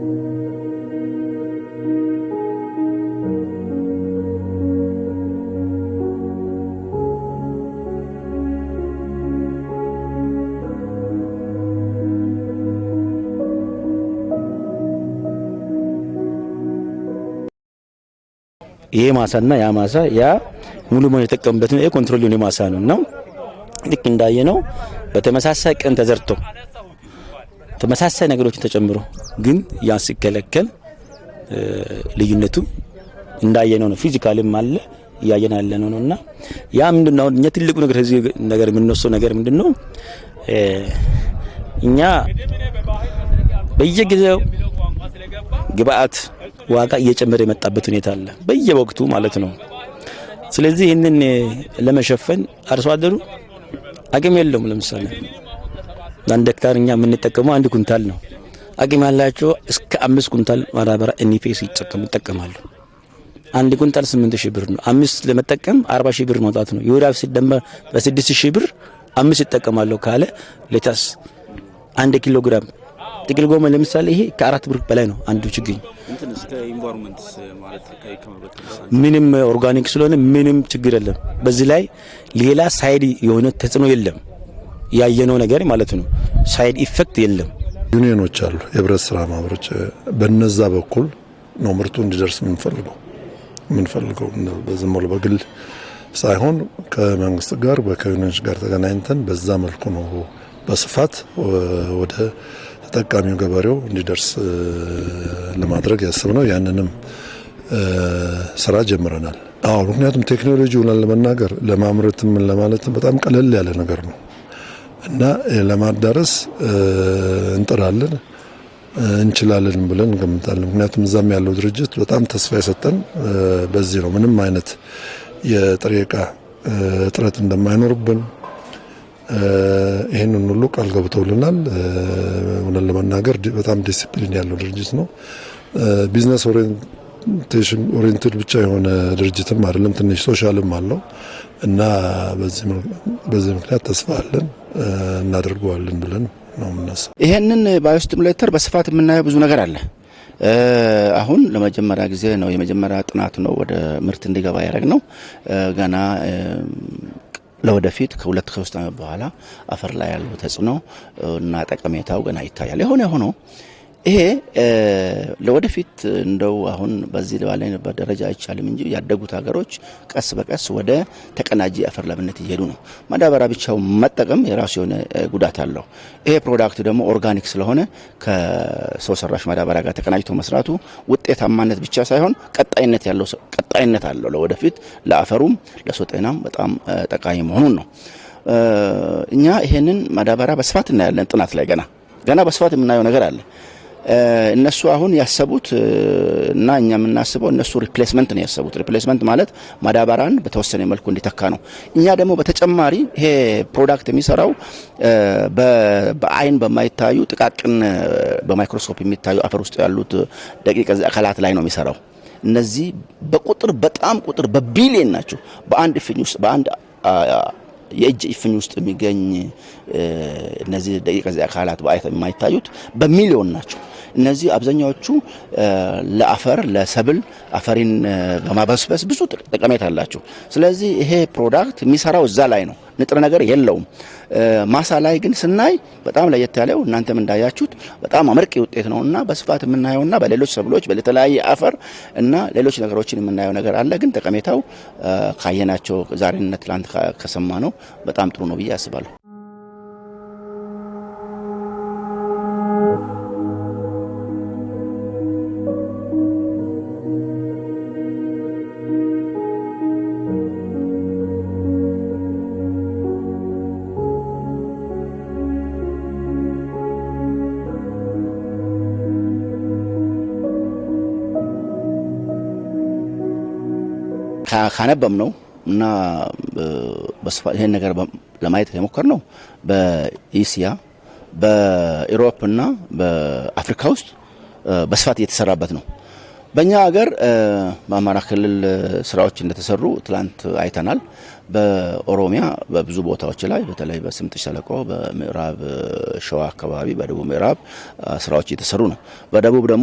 ይሄ ማሳና ያ ማሳ ያ ሙሉ ሙሉ የተጠቀሙበት ነው። ኮንትሮል የሆነ ማሳ ነው። ልክ እንዳየነው በተመሳሳይ ቀን ተዘርቶ ተመሳሳይ ነገሮችን ተጨምሮ ግን ያን ሲከለከል ልዩነቱ እንዳየነው ነው። ፊዚካልም አለ ያየና ያለነው ነውና ያ ምንድነው እኛ ትልቁ ነገር እዚህ ነገር የምንወስደው ነገር ምንድነው እኛ በየጊዜው ግብአት ዋጋ እየጨመረ የመጣበት ሁኔታ አለ በየወቅቱ ማለት ነው። ስለዚህ ይሄንን ለመሸፈን አርሶ አደሩ አቅም የለውም። ለምሳሌ አንድ ሄክታር እኛ የምንጠቀመው 1 ኩንታል ነው። አቅም ያላቸው እስከ 5 ኩንታል ማዳበሪያ ኤንፒኤስ ይጠቀማሉ። 1 ኩንታል 8000 ብር ነው። 5 ለመጠቀም 40000 ብር ማውጣት ነው። ዩሪያ ሲደመር በ6000 ብር 5 ይጠቀማሉ ካለ ለታስ 1 ኪሎ ግራም ጥቅል ጎመን ለምሳሌ ይሄ ከ4 ብር በላይ ነው አንዱ ችግኝ። እስከ ኢንቫይሮንመንት ማለት ምንም ኦርጋኒክ ስለሆነ ምንም ችግር የለም። በዚህ ላይ ሌላ ሳይድ የሆነ ተጽዕኖ የለም። ያየነው ነገር ማለት ነው ሳይድ ኢፌክት የለም። ዩኒየኖች አሉ፣ የህብረት ስራ ማህበሮች በነዛ በኩል ነው ምርቱ እንዲደርስ ምንፈልገው በዝም ብሎ በግል ሳይሆን ከመንግስት ጋር ከዩኒየኖች ጋር ተገናኝተን በዛ መልኩ ነው በስፋት ወደ ተጠቃሚው ገበሬው እንዲደርስ ለማድረግ ያስብነው። ያንንም ስራ ጀምረናል። ምክንያቱም ቴክኖሎጂውን ለመናገር ለማምረትም ለማለትም በጣም ቀለል ያለ ነገር ነው እና ለማዳረስ እንጥራለን እንችላለን ብለን እንገምታለን። ምክንያቱም እዛም ያለው ድርጅት በጣም ተስፋ የሰጠን በዚህ ነው። ምንም አይነት የጥሬ ዕቃ እጥረት እንደማይኖርብን ይሄንን ሁሉ ቃል ገብተውልናል። ወነን ለመናገር በጣም ዲሲፕሊን ያለው ድርጅት ነው። ቢዝነስ ኦሪየንትድ ብቻ የሆነ ድርጅትም አይደለም፣ ትንሽ ሶሻልም አለው እና በዚህ ምክንያት ተስፋ አለን እናደርገዋለን ብለን ነው የምናስበው። ይሄንን ባዮስቲሙሌተር በስፋት የምናየው ብዙ ነገር አለ። አሁን ለመጀመሪያ ጊዜ ነው የመጀመሪያ ጥናት ነው ወደ ምርት እንዲገባ ያደረግነው። ገና ለወደፊት ከ2-3 ዓመት በኋላ አፈር ላይ ያለው ተጽዕኖ እና ጠቀሜታው ገና ይታያል። ሆኖ ይሄ ለወደፊት እንደው አሁን በዚህ ባለንበት ደረጃ አይቻልም እንጂ ያደጉት ሀገሮች ቀስ በቀስ ወደ ተቀናጂ አፈር ለምነት እየሄዱ ነው። ማዳበሪያ ብቻው መጠቀም የራሱ የሆነ ጉዳት አለው። ይሄ ፕሮዳክት ደግሞ ኦርጋኒክ ስለሆነ ከሰው ሰራሽ ማዳበሪያ ጋር ተቀናጅቶ መስራቱ ውጤታማነት ብቻ ሳይሆን ቀጣይነት አለው ለወደፊት ለአፈሩም ለሰው ጤናም በጣም ጠቃሚ መሆኑን ነው። እኛ ይሄንን ማዳበሪያ በስፋት እናያለን። ጥናት ላይ ገና በስፋት የምናየው ነገር አለ። እነሱ አሁን ያሰቡት እና እኛ የምናስበው እነሱ ሪፕሌስመንት ነው ያሰቡት። ሪፕሌስመንት ማለት ማዳበሪያን በተወሰነ መልኩ እንዲተካ ነው። እኛ ደግሞ በተጨማሪ ይሄ ፕሮዳክት የሚሰራው በአይን በማይታዩ ጥቃቅን በማይክሮስኮፕ የሚታዩ አፈር ውስጥ ያሉት ደቂቅ አካላት ላይ ነው የሚሰራው። እነዚህ በጣም ቁጥር በቢሊየን ናቸው። በአንድ እፍኝ ውስጥ በአንድ የእጅ እፍኝ ውስጥ የሚገኝ እነዚህ ደቂቅ አካላት በአይን የማይታዩት በሚሊዮን ናቸው። እነዚህ አብዛኛዎቹ ለአፈር ለሰብል አፈሪን በማበስበስ ብዙ ጠቀሜታ አላቸው። ስለዚህ ይሄ ፕሮዳክት የሚሰራው እዛ ላይ ነው፣ ንጥረ ነገር የለውም። ማሳ ላይ ግን ስናይ በጣም ለየት ያለው እናንተም እንዳያችሁት በጣም አመርቂ ውጤት ነውና በስፋት የምናየውና በሌሎች ሰብሎች በተለያየ አፈር እና ሌሎች ነገሮችን የምናየው ነገር አለ። ግን ጠቀሜታው ካየናቸው ዛሬና ትላንት ከሰማነው በጣም ጥሩ ነው ብዬ አስባለሁ። ካነበም ነው እና በስፋት ይሄን ነገር ለማየት የሞከርነው በኤሲያ በኢሮፕ እና በአፍሪካ ውስጥ በስፋት እየተሰራበት ነው። በእኛ ሀገር በአማራ ክልል ስራዎች እንደተሰሩ ትላንት አይተናል። በኦሮሚያ በብዙ ቦታዎች ላይ በተለይ በስምጥ ሸለቆ በምዕራብ ሸዋ አካባቢ በደቡብ ምዕራብ ስራዎች እየተሰሩ ነው። በደቡብ ደግሞ